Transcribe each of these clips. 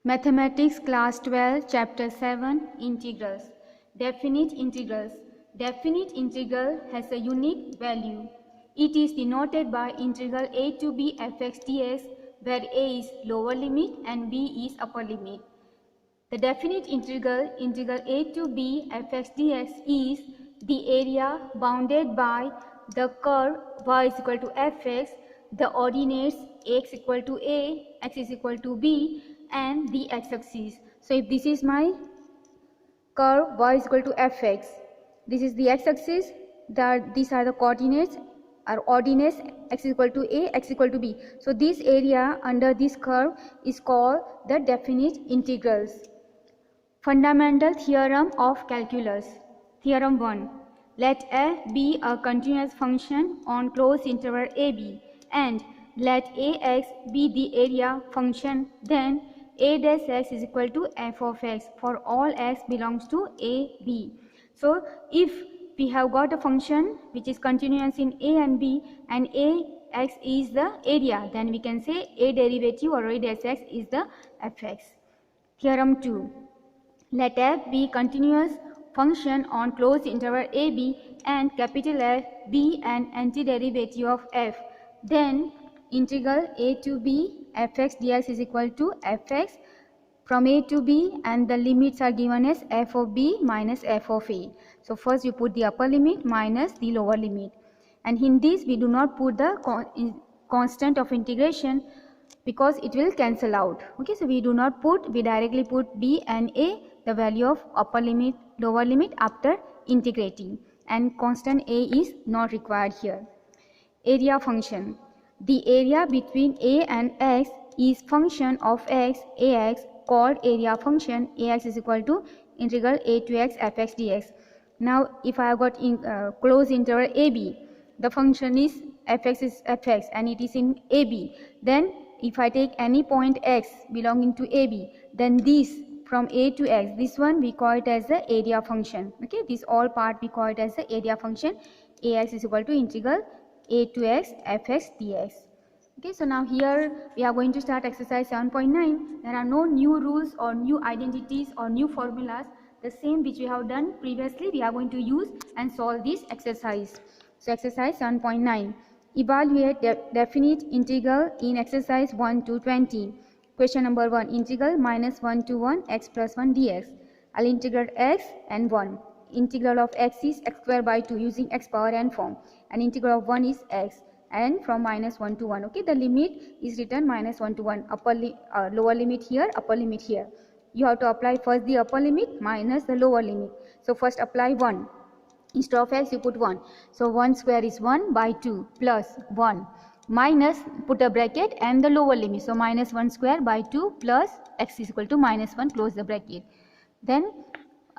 Mathematics Class 12 Chapter 7 Integrals. Definite integrals. Definite integral has a unique value. It is denoted by integral a to b fx dx, where a is lower limit and b is upper limit. The definite integral a to b fx dx is the area bounded by the curve y is equal to fx, the ordinates x equal to a, x is equal to b, and the x-axis. So if this is my curve y is equal to fx, this is the x-axis, these are the coordinates or ordinates, x is equal to a, x equal to b. So this area under this curve is called the definite integrals. Fundamental theorem of calculus. Theorem 1. Let f be a continuous function on closed interval ab, and let ax be the area function, then a dash x is equal to f of x for all x belongs to a, b. So if we have got a function which is continuous in a and b, and ax is the area, then we can say a derivative or a dash x is the fx. Theorem 2. Let f be continuous function on closed interval ab, and capital F be an antiderivative of f, then integral a to b fx dx is equal to fx from a to b, and the limits are given as f of b minus f of a. So first you put the upper limit minus the lower limit, and in this we do not put the constant of integration because it will cancel out. Okay, so we do not put, we directly put b and a, the value of upper limit, lower limit after integrating, and constant a is not required here. Area function. The area between a and x is function of x, ax, called area function. Ax is equal to integral a to x fx dx. Now if I have got closed interval ab, the function is fx is fx and it is in ab, then if I take any point x belonging to ab, then this from a to x, this one we call it as the area function. Okay, this all part we call it as the area function. Ax is equal to integral a to x fx dx. Okay, so now here we are going to start exercise 7.9. There are no new rules or new identities or new formulas. The same which we have done previously we are going to use and solve this exercise. So exercise 7.9. Evaluate definite integral in exercise 1 to 20. Question number 1. Integral minus 1 to 1 x plus 1 dx. I'll integrate x and 1. Integral of x is x square by 2 using x power n form, and integral of 1 is x, and from minus 1 to 1. Okay, the limit is written minus 1 to 1, lower limit here, upper limit here. You have to apply first the upper limit minus the lower limit. So first apply 1. Instead of x you put 1. So 1 square is 1 by 2 plus 1 minus, put a bracket and the lower limit. So minus 1 square by 2 plus x is equal to minus 1, close the bracket. Then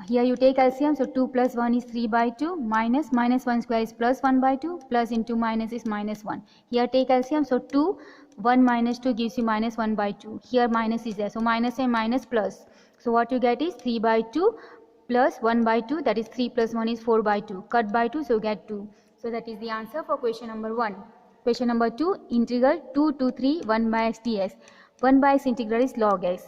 here you take LCM, so 2 plus 1 is 3 by 2 minus 1 square is plus 1 by 2, plus into minus is minus 1. Here take LCM, so 2, 1 minus 2 gives you minus 1 by 2. Here minus is there, so minus and minus plus. So what you get is 3 by 2 plus 1 by 2, that is 3 plus 1 is 4 by 2. Cut by 2, so get 2. So that is the answer for question number 1. Question number 2, integral 2 to 3 1 by x dx. 1 by x integral is log x.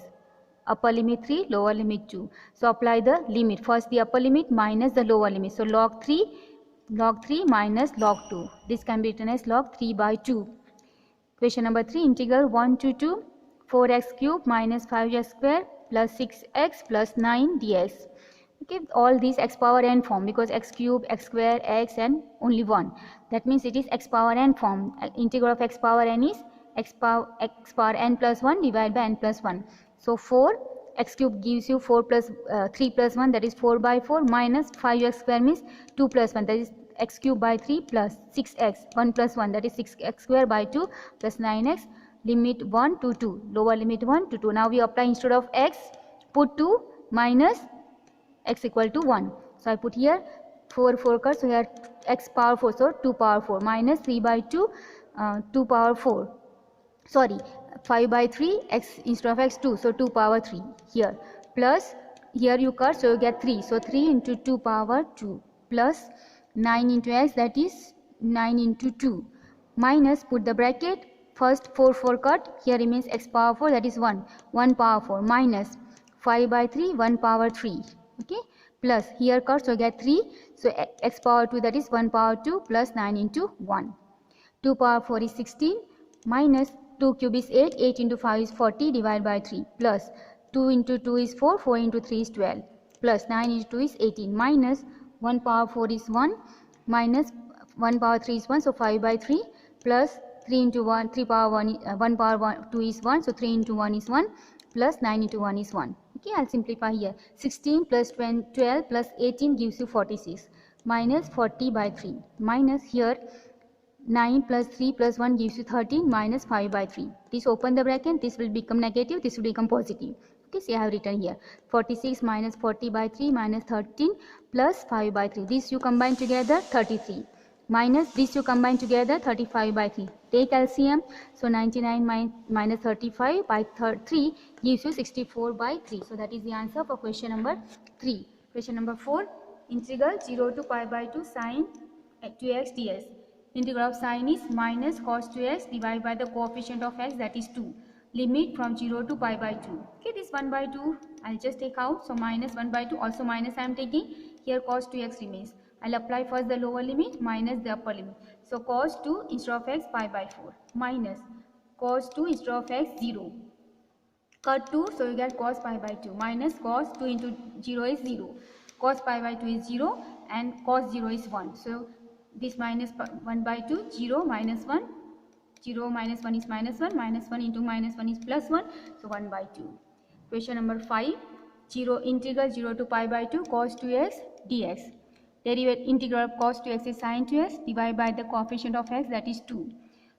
Upper limit 3, lower limit 2. So apply the limit. First the upper limit minus the lower limit. So log 3 minus log 2. This can be written as log 3 by 2. Question number 3, integral 1 to 2 4x cube minus 5x square plus 6x plus 9 dx. Okay, all these x power n form, because x cube, x square, x and only 1. That means it is x power n form. Integral of x power n is x power n plus 1 divided by n plus 1. So 4 x cube gives you 4 plus 3 plus 1, that is 4 by 4, minus 5x square means 2 plus 1, that is x cube by 3, plus 6x 1 plus 1, that is 6x square by 2 plus 9x. Limit 1 to 2, lower limit 1 to 2. Now we apply, instead of x put 2 minus x equal to 1. So I put here 4 cuts, so here x power 4, so 2 power 4 minus 3 by 2 2 power 4, sorry 5 by 3 x instead of x 2, so 2 power 3 here, plus here you cut, so you get 3, so 3 into 2 power 2 plus 9 into x, that is 9 into 2, minus, put the bracket First 4 cut, here remains x power 4, that is 1, 1 power 4 minus 5 by 3, 1 power 3, okay, plus here cut, so get 3, so x power 2, that is 1 power 2 plus 9 into 1. 2 power 4 is 16 minus 2 cube is 8, 8 into 5 is 40, divided by 3, plus 2 into 2 is 4, 4 into 3 is 12, plus 9 into 2 is 18, minus 1 power 4 is 1, minus 1 power 3 is 1, so 5 by 3, plus 3 into 1, 3 power 1, 1 power 1, 2 is 1, so 3 into 1 is 1, plus 9 into 1 is 1. Okay, I'll simplify here. 16 plus 12 plus 18 gives you 46, minus 40 by 3, minus here 9 plus 3 plus 1 gives you 13, minus 5 by 3. This open the bracket, this will become negative, this will become positive. Okay, see I have written here 46 minus 40 by 3 minus 13 plus 5 by 3. This you combine together 33, minus this you combine together 35 by 3. Take LCM, so 99 minus 35 by 3 gives you 64 by 3. So that is the answer for question number 3. Question number 4, integral 0 to pi by 2 sine 2x ds. Integral of sine is minus cos 2x divided by the coefficient of x, that is 2. Limit from 0 to pi by 2. Okay, this 1 by 2 I'll just take out, so minus 1 by 2, also minus I am taking, here cos 2x remains. I'll apply first the lower limit minus the upper limit. So cos 2 instead of x pi by 4 minus cos 2 instead of x 0. Cut 2, so you get cos pi by 2 minus cos 2 into 0 is 0. Cos pi by 2 is 0 and cos 0 is 1. So this minus 1 by 2, 0 minus 1, 0 minus 1 is minus 1, minus 1 into minus 1 is plus 1, so 1 by 2. Question number 5, integral 0 to pi by 2 cos 2x dx. Derivative integral of cos 2x is sin 2x divided by the coefficient of x, that is 2,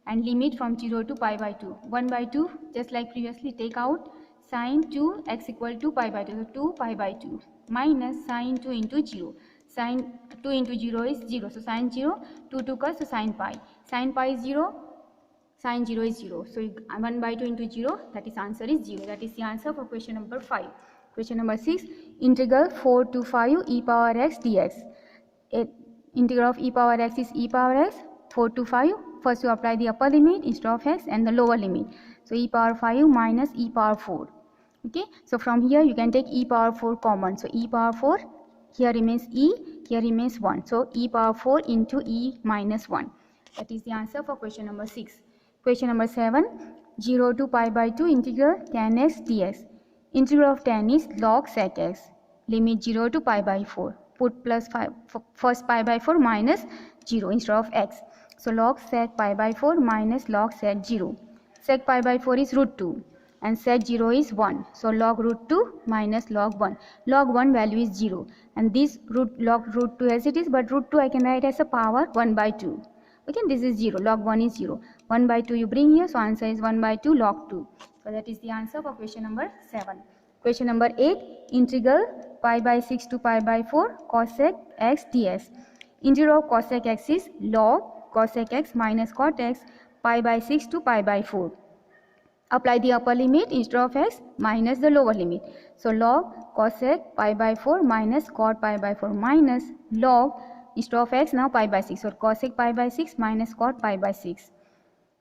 and limit from 0 to pi by 2. 1 by 2, just like previously, take out sin 2 x equal to pi by 2, so 2 pi by 2 minus sin 2 into 0. Sin 2 into 0 is 0, so sin 0, 2 to cut, so sin pi is 0, sin 0 is 0, so 1 by 2 into 0, that is answer is 0. That is the answer for question number 5. Question number 6, integral 4 to 5 e power x dx. Integral of e power x is e power x, 4 to 5, first you apply the upper limit instead of x and the lower limit, so e power 5 minus e power 4. Okay, so from here you can take e power 4 common, so e power 4, here remains e, here remains 1, so e power 4 into e minus 1. That is the answer for question number 6. Question number 7, 0 to pi by 2 integral tan x dx. Integral of tan is log sec x, limit 0 to pi by 4. Put plus 5, first pi by 4 minus 0 instead of x. So log sec pi by 4 minus log sec 0. Sec pi by 4 is root 2 and sec 0 is 1. So log root 2 minus log 1. Log 1 value is 0 and this log root 2 as it is, but root 2 I can write as a power 1 by 2. Okay, this is 0, log 1 is 0. 1 by 2 you bring here, so answer is 1 by 2 log 2. So that is the answer for question number 7. Question number 8, integral pi by 6 to pi by 4 cosec x ds. Integral of cosec x is log cosec x minus cot x pi by 6 to pi by 4. Apply the upper limit instead of x minus the lower limit. So log cosec pi by 4 minus cot pi by 4 minus log instead of x now pi by 6. So cosec pi by 6 minus cot pi by 6.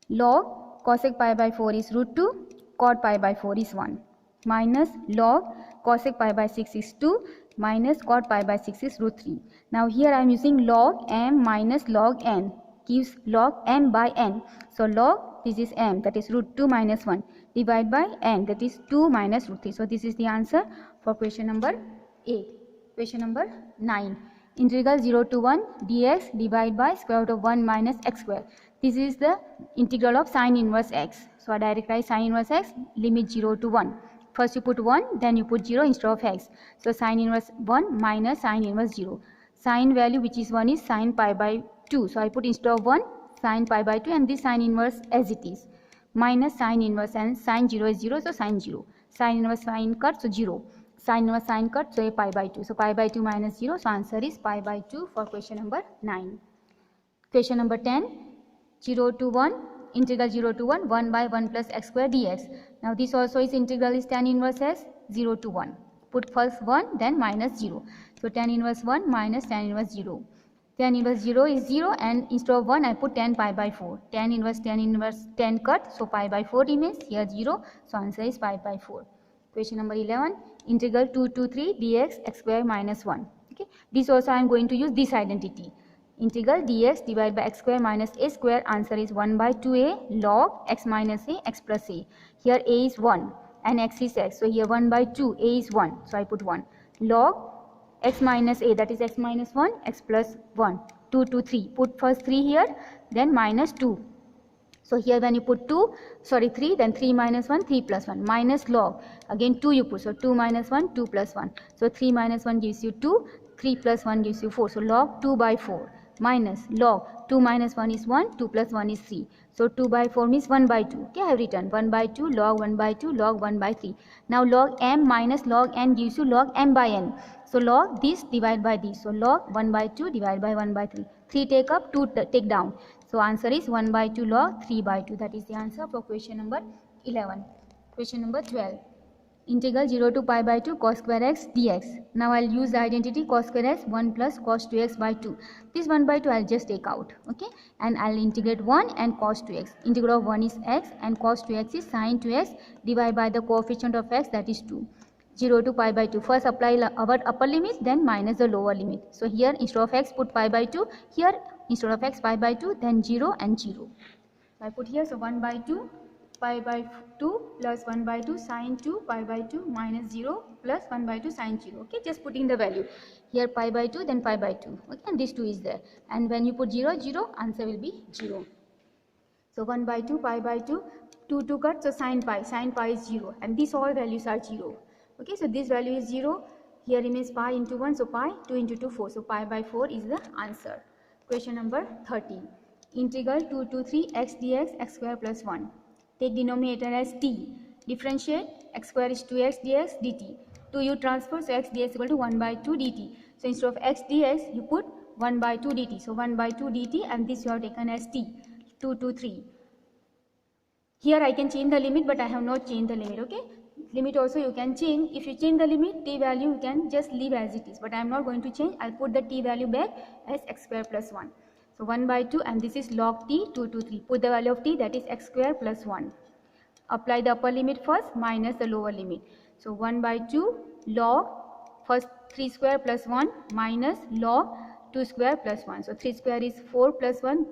Log cosec pi by 4 is root 2, cot pi by 4 is 1. Minus log cosec pi by 6 is 2 minus cot pi by 6 is root 3. Now here I am using log m minus log n gives log m by n. So log, this is m, that is root 2 minus 1, divided by n, that is 2 minus root 3. So this is the answer for question number 8. Question number 9, integral 0 to 1 dx divided by square root of 1 minus x square. This is the integral of sine inverse x. So I direct write sine inverse x, limit 0 to 1. First you put 1, then you put 0 instead of x. So sine inverse 1 minus sine inverse 0. Sine value which is 1 is sine pi by 2. So I put instead of 1, sine pi by 2 and this sine inverse as it is. Minus sine inverse and sine 0 is 0, so sine 0. Sine inverse sine cut, so 0. Sine inverse sine cut, so a pi by 2. So pi by 2 minus 0, so answer is pi by 2 for question number 9. Question number 10, 0 to 1. Integral 0 to 1, 1 by 1 plus x square dx. Now this also is integral is tan inverse s 0 to 1. Put first 1 then minus 0. So tan inverse 1 minus tan inverse 0. tan inverse 0 is 0, and instead of 1 I put tan pi by 4. Tan inverse 10 cut, so pi by 4 remains, here 0, so answer is pi by 4. Question number 11, integral 2 to 3 dx x square minus 1. Okay, this also I am going to use this identity. Integral dx divided by x square minus a square, answer is 1 by 2a log x minus a x plus a. Here a is 1 and x is x, so here 1 by 2, a is 1, so I put 1, log x minus a, that is x minus 1, x plus 1, 2 to 3, put first 3 here, then minus 2. So here when you put 3, then 3 minus 1, 3 plus 1, minus log, again 2 you put, so 2 minus 1, 2 plus 1. So 3 minus 1 gives you 2, 3 plus 1 gives you 4. So log 2 by 4 minus log 2 minus 1 is 1, 2 plus 1 is 3. So 2 by 4 means 1 by 2. Okay, I have written 1 by 2 log 1 by 2 log 1 by 3. Now log m minus log n gives you log m by n. So log this divide by this. So log 1 by 2 divided by 1 by 3. 3 take up, 2 take down. So answer is 1 by 2 log 3 by 2. That is the answer for question number 11. Question number 12. Integral 0 to pi by 2 cos square x dx. Now I'll use the identity cos square x 1 plus cos 2x by 2. This 1 by 2 I'll just take out. Okay. And I'll integrate 1 and cos 2x. Integral of 1 is x and cos 2x is sin 2x divided by the coefficient of x, that is 2. 0 to pi by 2. First apply our upper limit, then minus the lower limit. So here instead of x put pi by 2. Here instead of x pi by 2, then 0 and 0. I put here, so 1 by 2 pi by 2 plus 1 by 2 sin 2 pi by 2 minus 0 plus 1 by 2 sin 0. Okay, just putting the value. Here pi by 2, then pi by 2. Okay, and this 2 is there. And when you put 0, 0, answer will be 0. So 1 by 2 pi by 2, 2 cut, so sin pi is 0. And these all values are 0. Okay, so this value is 0. Here remains pi into 1, so pi, 2 into 2, 4. So pi by 4 is the answer. Question number 13. Integral 2 to 3 x dx x square plus 1. Take denominator as t. Differentiate, x square is 2x dx dt. 2 you transfer, so x dx equal to 1 by 2 dt. So instead of x dx, you put 1 by 2 dt. So 1 by 2 dt, and this you have taken as t. 2 to 3. Here I can change the limit, but I have not changed the limit. Okay. Limit also you can change. If you change the limit, t value you can just leave as it is. But I am not going to change. I'll put the t value back as x square plus 1. So 1 by 2, and this is log t, 2 to 3. Put the value of t, that is x square plus 1. Apply the upper limit first minus the lower limit. So 1 by 2 log first 3 square plus 1 minus log 2 square plus 1. So 3 square is 4 plus 1.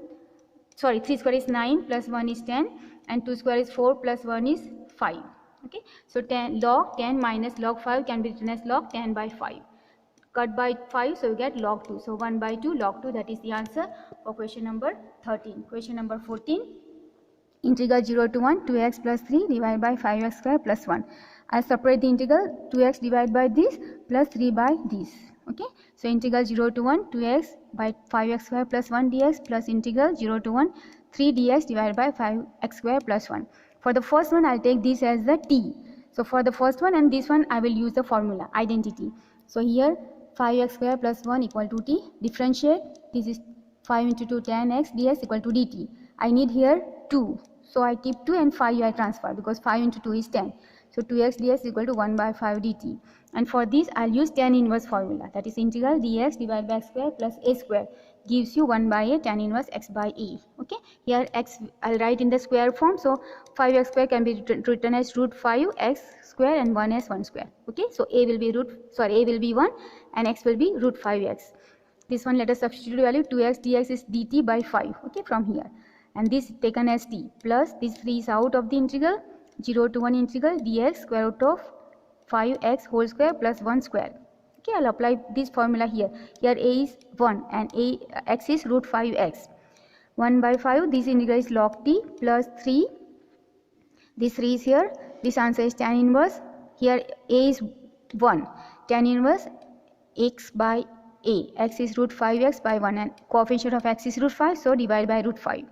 Sorry, 3 square is 9 plus 1 is 10, and 2 square is 4 plus 1 is 5. Okay, so 10 log 10 minus log 5 can be written as log 10 by 5. Cut by 5, so you get log 2. So 1 by 2 log 2, that is the answer for question number 13. Question number 14. Integral 0 to 1 2x plus 3 divided by 5x square plus 1. I'll separate the integral 2x divided by this plus 3 by this. Okay, so integral 0 to 1 2x by 5x square plus 1 dx plus integral 0 to 1 3 dx divided by 5x square plus 1. For the first one, I'll take this as the t. So for the first one and this one, I will use the formula identity. So here 5x square plus 1 equal to t. Differentiate, this is 5 into 2 tan x dx equal to dt. I need here 2. So I keep 2 and 5 I transfer, because 5 into 2 is 10. So 2x dx equal to 1 by 5 dt. And for this, I'll use tan inverse formula. That is integral dx divided by x square plus a square gives you 1 by a tan inverse x by a. Okay. Here x I'll write in the square form. So 5x square can be written as root 5 x square and 1 as 1 square. Okay. So a will be a will be 1 and x will be root 5x. This one, let us substitute value. 2x dx is dt by 5. Okay, from here. And this taken as t plus this 3 is out of the integral. 0 to 1 integral dx square root of 5x whole square plus 1 square. Okay, I'll apply this formula here. Here a is 1 and x is root 5x. 1 by 5, this integral is log t plus 3. This 3 is here. This answer is tan inverse. Here a is 1. Tan inverse x by a. X is root 5x by 1 and coefficient of x is root 5. So divide by root 5.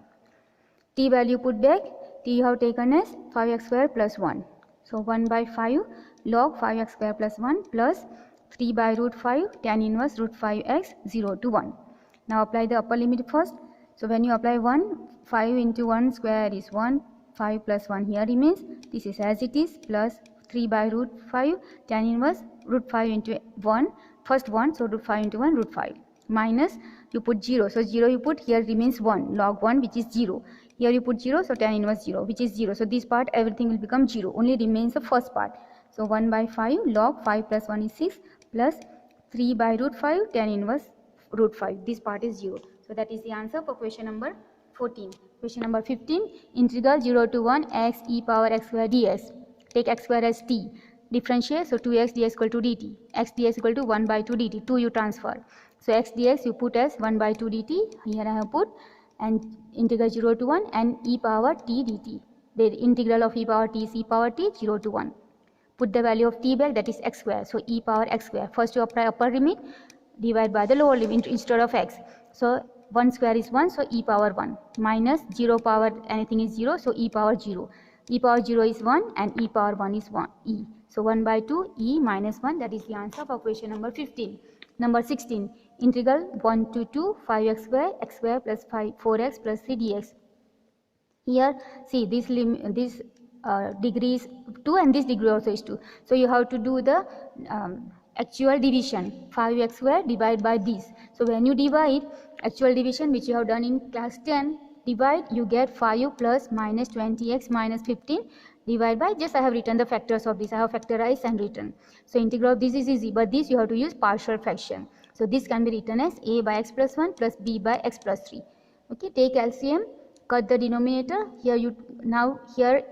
T value put back. T you have taken as 5x square plus 1. So 1 by 5 log 5x square plus 1 plus 3 by root 5 tan inverse root 5x 0 to 1. Now apply the upper limit first. So when you apply 1, 5 into 1 square is 1, 5 plus 1 here remains. This is as it is plus 3 by root 5 tan inverse root 5 into 1. First 1, so root 5 into 1 root 5 minus you put 0, so 0 you put, here remains 1, log 1 which is 0. Here you put 0, so tan inverse 0 which is 0. So this part everything will become 0, only remains the first part. So 1 by 5 log 5 plus 1 is 6 plus 3 by root 5 tan inverse root 5. This part is 0. So that is the answer for question number 14. Question number 15, integral 0 to 1 x e power x square dx. Take x square as t. Differentiate, so 2x dx equal to dt. X dx equal to 1 by 2 dt. 2 you transfer. So x dx you put as 1 by 2 dt. Here I have put, and integral 0 to 1 and e power t dt. The integral of e power t is e power t 0 to 1. Put the value of t back, that is x square. So e power x square. First you apply upper limit, divide by the lower limit instead of x. So 1 square is 1, so e power 1 minus 0 power anything is 0, so e power 0. E power 0 is 1 and e power 1 is 1 e. So 1 by 2 e minus 1, that is the answer for question number 15. Number 16, integral 1 to 2 5x square plus 4x plus 3 dx. Here see this degree is 2 and this degree also is 2. So you have to do the actual division, 5x square divided by this. So when you divide, actual division which you have done in class 10, divide, you get 5 plus minus 20x minus 15 divide by, just I have written the factors of this, I have factorized and written. So integral of this is easy, but this you have to use partial fraction. So this can be written as a by x plus 1 plus b by x plus 3. Okay, take LCM, cut the denominator. Here you now here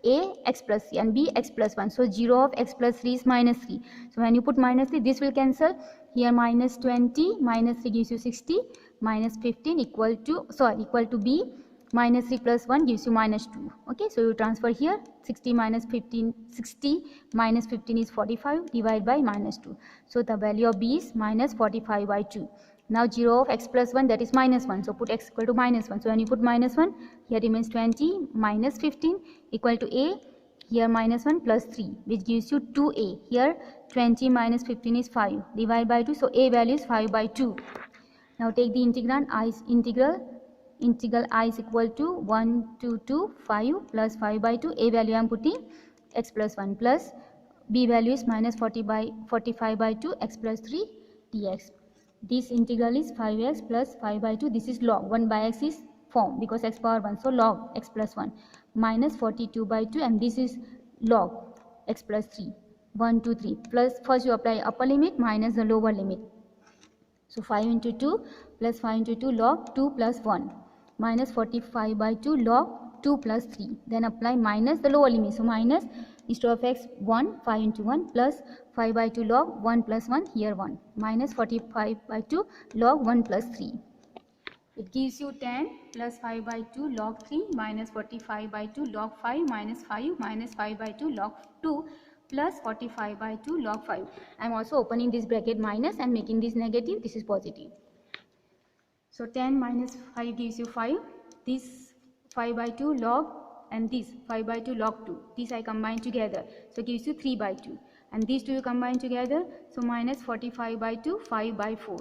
a x plus c and b x plus 1. So 0 of x plus 3 is minus 3. So when you put minus 3, this will cancel. Here minus 20 minus 3 gives you 60, minus 15 equal to b, minus 3 plus 1 gives you minus 2. Okay, so you transfer here 60 minus 15, 60 minus 15 is 45, divide by minus 2. So the value of b is minus 45 by 2. Now 0 of x plus 1, that is minus 1. So put x equal to minus 1. So when you put minus 1, here remains 20 minus 15 equal to a. Here minus 1 plus 3, which gives you 2a. Here 20 minus 15 is 5. Divide by 2. So a value is 5 by 2. Now take the integrand. Integral I is equal to 1 to 2 5 plus 5 by 2. A value I am putting x plus 1 plus b value is minus 45 by 2 x plus 3 dx. This integral is 5x plus 5 by 2. This is log 1 by x is form because x power 1. So log x plus 1 minus 42 by 2, and this is log x plus 3. 1, 2, 3 plus, first you apply upper limit minus the lower limit. So 5 into 2 plus 5 into 2 log 2 plus 1 minus 45 by 2 log 2 plus 3. Then apply minus the lower limit. So minus, instead of x 1, 5 into 1 plus 5 by 2 log 1 plus 1, here 1 minus 45 by 2 log 1 plus 3. It gives you 10 plus 5 by 2 log 3 minus 45 by 2 log 5 minus 5 minus 5 by 2 log 2 plus 45 by 2 log 5. I am also opening this bracket minus and making this negative. This is positive. So 10 minus 5 gives you 5. This 5 by 2 log and this 5 by 2 log 2. These I combine together. So gives you 3 by 2. And these two you combine together. So minus 45 by 2, 5 by 4.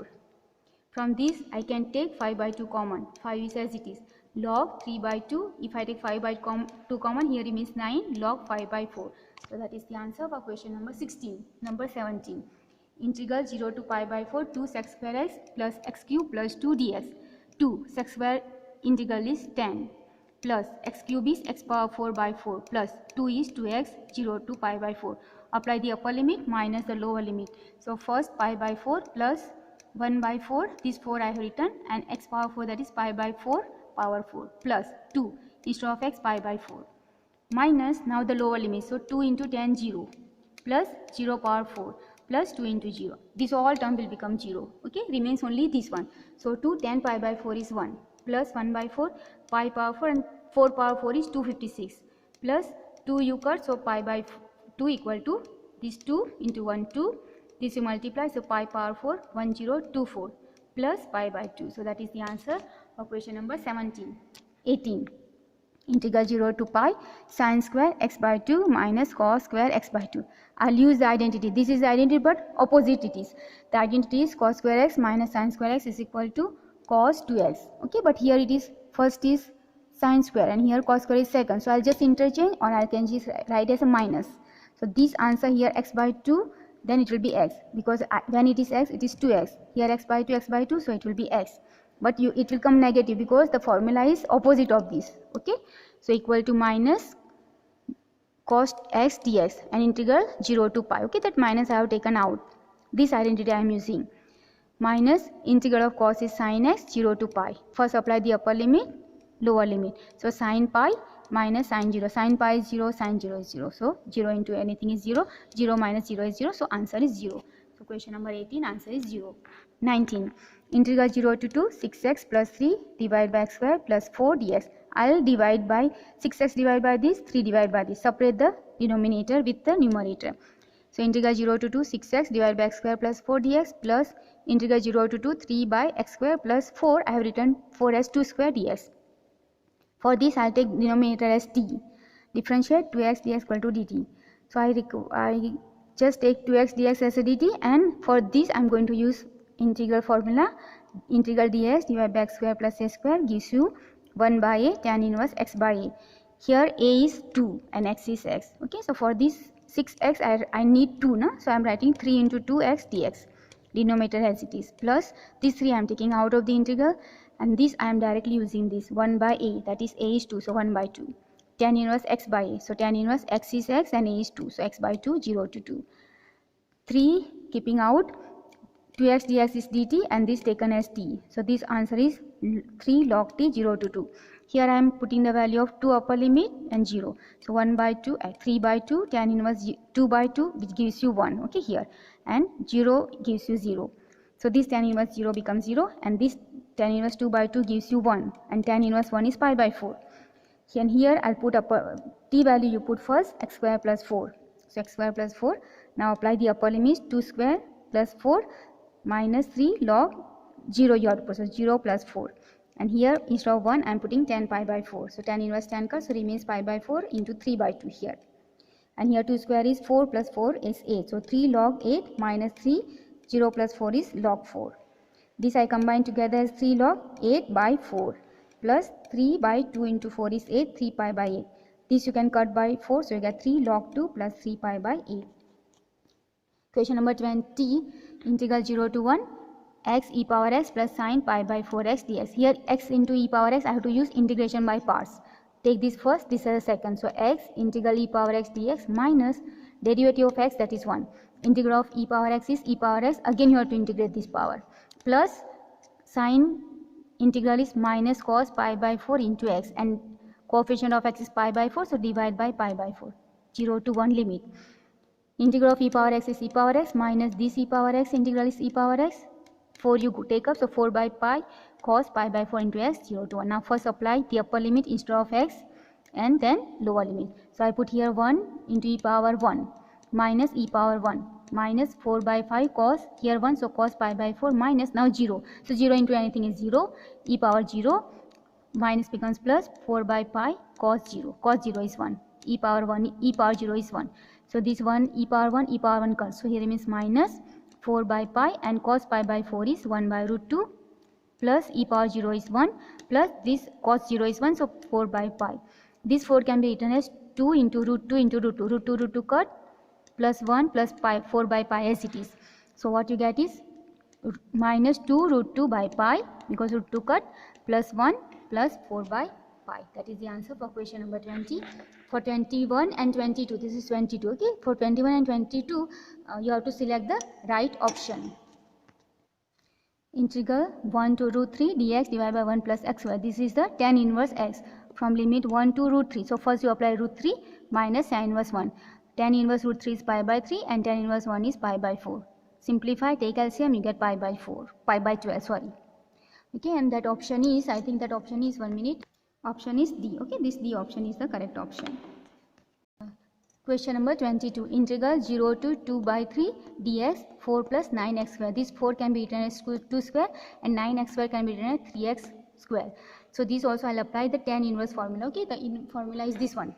From this I can take 5 by 2 common. 5 is as it is. Log 3 by 2. If I take 5 by 2 common, here remains 9 log 5 by 4. So that is the answer for question number 16. Number 17. Integral 0 to pi by 4 2 sec square x plus x cube plus 2 dx. 2 sec square integral is 10 plus x cube is x power 4 by 4 plus 2 is 2x 0 to pi by 4. Apply the upper limit minus the lower limit. So first pi by 4 plus 1 by 4, this 4 I have written, and x power 4, that is pi by 4 power 4 plus 2 instead of x pi by 4 minus now the lower limit. So 2 into 10 0 plus 0 power 4 plus 2 into 0. This all term will become 0. Okay, remains only this one. So 2 10 pi by 4 is 1 plus 1 by 4 pi power 4 and 4 power 4 is 256 plus 2 you cut, so pi by 2 equal to this 2 into 1 2. This you multiply, so pi power 4 1024 plus pi by 2. So that is the answer of question number 18. Integral 0 to pi sin square x by 2 minus cos square x by 2. I'll use the identity. This is the identity but opposite it is. The identity is cos square x minus sin square x is equal to cos 2x. Okay, but here it is first is sin square and here cos square is second. So I'll just interchange, or I can just write as a minus. So this answer here x by 2, then it will be x, because when it is x it is 2x. Here x by 2, so it will be x. but it will come negative because the formula is opposite of this. Okay, so equal to minus cos x dx and integral 0 to pi. Okay, that minus I have taken out. This identity I am using. Minus integral of cos is sin x 0 to pi. First apply the upper limit, lower limit. So sin pi minus sin 0. Sin pi is 0, sin 0 is 0. So 0 into anything is 0. 0 minus 0 is 0. So answer is 0. So question number 18, answer is 0. 19. Integral 0 to 2 6x plus 3 divided by x square plus 4 dx. I'll divide by 6x divided by this, 3 divided by this. Separate the denominator with the numerator. So integral 0 to 2 6x divided by x square plus 4 dx plus integral 0 to 2 3 by x square plus 4. I have written 4 as 2 square dx. For this I will take denominator as t. Differentiate 2x dx equal to dt. So I just take 2x dx as a dt, and for this I am going to use integral formula. Integral dx divided by x square plus a square gives you 1 by a tan inverse x by a. Here a is 2 and x is x. Okay, so for this 6x I need 2 na? So I am writing 3 into 2x dx. Denominator as it is, plus this 3 I am taking out of the integral, and this I am directly using this 1 by a, that is a is 2, so 1 by 2. Tan inverse x by a, so tan inverse x is x and a is 2, so x by 2 0 to 2. 3 keeping out, 2x dx is dt and this taken as t. So this answer is 3 log t 0 to 2. Here I am putting the value of 2 upper limit and 0. So 1 by 2, 3 by 2, tan inverse 2 by 2 which gives you 1. Okay, here. And 0 gives you 0. So this tan inverse 0 becomes 0 and this tan inverse 2 by 2 gives you 1 and tan inverse 1 is pi by 4. And here I'll put upper t value you put first, x square plus 4. So x square plus 4. Now apply the upper limit, 2 square plus 4 minus 3 log 0 you have to put, so 0 plus 4. And here instead of 1 I am putting tan pi by 4. So tan inverse tan cut, so remains pi by 4 into 3 by 2 here. And here 2 square is 4 plus 4 is 8. So 3 log 8 minus 3, 0 plus 4 is log 4. This I combine together as 3 log 8 by 4 plus 3 by 2 into 4 is 8, 3 pi by 8. This you can cut by 4, so you get 3 log 2 plus 3 pi by 8. Question number 20, integral 0 to 1 x e power x plus sine pi by 4x dx. Here x into e power x I have to use integration by parts. Take this first, this is the second. So x integral e power x dx minus derivative of x, that is 1. Integral of e power x is e power x, again you have to integrate this power, plus sine integral is minus cos pi by 4 into x, and coefficient of x is pi by 4, so divide by pi by 4. 0 to 1 limit. Integral of e power x is e power x minus this e power x integral is e power x. 4 you take up, so 4 by pi cos pi by 4 into x, 0 to 1. Now first apply the upper limit instead of x and then lower limit. So I put here 1 into e power 1 minus e power 1 minus 4 by 5 cos, here 1, so cos pi by 4 minus now 0. So 0 into anything is 0, e power 0 minus becomes plus 4 by pi cos 0. Cos 0 is 1, e power 1, e power 0 is 1. So this 1 e power 1 comes. So here remains minus 4 by pi and cos pi by 4 is 1 by root 2 plus e power 0 is 1 plus this cos 0 is 1, so 4 by pi. This 4 can be written as 2 into root 2 into root 2. Root 2 root 2 cut plus 1 plus pi, 4 by pi as it is. So what you get is minus 2 root 2 by pi because root 2 cut plus 1 plus 4 by pi. That is the answer for question number 20. For 21 and 22, this is 22. Okay, for 21 and 22 you have to select the right option. Integral 1 to root 3 dx divided by 1 plus x square. This is the tan inverse x from limit 1 to root 3. So first you apply root 3 minus tan inverse 1. Tan inverse root 3 is pi by 3 and tan inverse 1 is pi by 4. Simplify, take LCM, you get pi by 4, pi by 12, sorry. Okay, and that option is, I think that option is 1 minute. Option is D. Okay, this D option is the correct option. Question number 22. Integral 0 to 2 by 3 dx 4 plus 9x square. This 4 can be written as 2 square and 9x square can be written as 3x square. So this also I'll apply the tan inverse formula. Okay, the formula is this one.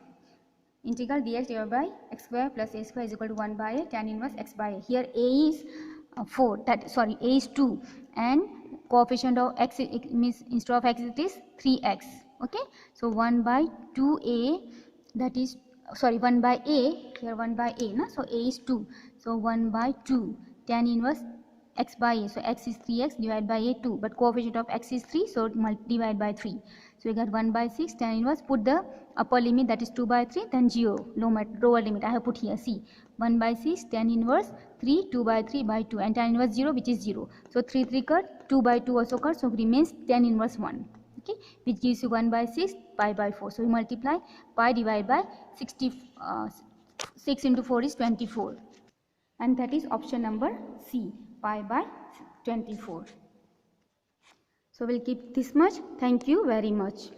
Integral dx divided by x square plus a square is equal to 1 by a tan inverse x by a. Here a is 4, a is 2 and coefficient of x, it means instead of x it is 3x. Okay, so 1 by 2a, that is, sorry, 1 by a, here 1 by a, na? So a is 2, so 1 by 2 tan inverse x by a, so x is 3x divided by a 2, but coefficient of x is 3, so divide by 3. So we got 1 by 6 tan inverse, put the upper limit, that is 2 by 3, then 0, lower limit I have put here. See, 1 by 6 tan inverse 3, 2 by 3 by 2, and tan inverse 0, which is 0. So 3 3 cut, 2 by 2 also cut, so remains tan inverse 1, okay, which gives you 1 by 6 pi by 4. So we multiply pi divided by 6 into 4 is 24, and that is option number C, pi by 24. So we'll keep this much. Thank you very much.